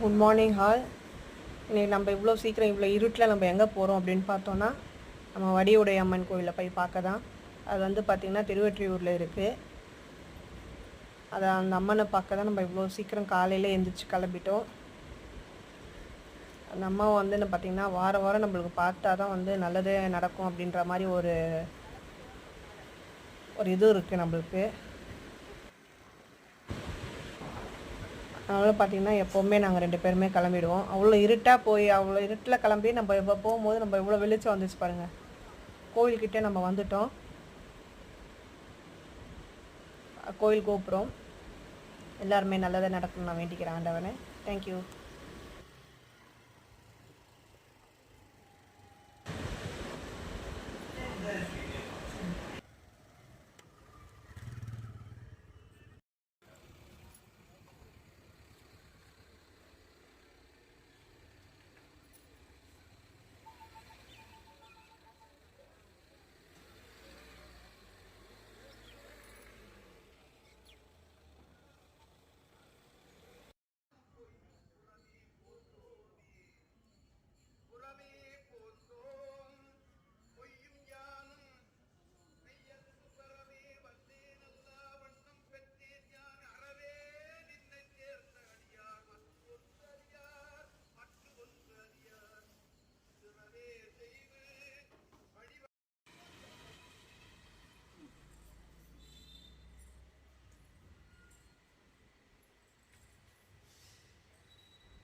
Good morning hall. இன்றைக்கி நம்ம இவ்வளோ சீக்கிரம் இவ்வளோ இருட்டில் நம்ம எங்கே போகிறோம் அப்படின்னு பார்த்தோன்னா நம்ம வடிவுடை அம்மன் கோயிலை போய் பார்க்க தான். அது வந்து பார்த்திங்கன்னா திருவொற்றியூரில் இருக்குது. அதை அந்த அம்மனை பார்க்க தான் நம்ம இவ்வளோ சீக்கிரம் காலையில் எழுந்திரிச்சு கிளம்பிட்டோம். அந்த அம்மா வந்து பார்த்திங்கன்னா வாரம் வாரம் நம்மளுக்கு பார்த்தா தான் வந்து நல்லதே நடக்கும் அப்படின்ற மாதிரி ஒரு இது இருக்குது நம்மளுக்கு. அதனால் பார்த்திங்கன்னா எப்போவுமே நாங்கள் 2 பேருமே கிளம்பிடுவோம். அவ்வளோ இருட்டில் கிளம்பி நம்ம இப்போ போகும்போது நம்ம இவ்வளோ வெளிச்சம் வந்துச்சு பாருங்கள். கோயில்கிட்டே நம்ம வந்துட்டோம். கோயில் கோபுரம். எல்லாருமே நல்லதை நடக்கணும்னு நான் வேண்டிக்கிறேன் ஆண்டவனே. தேங்க்யூ.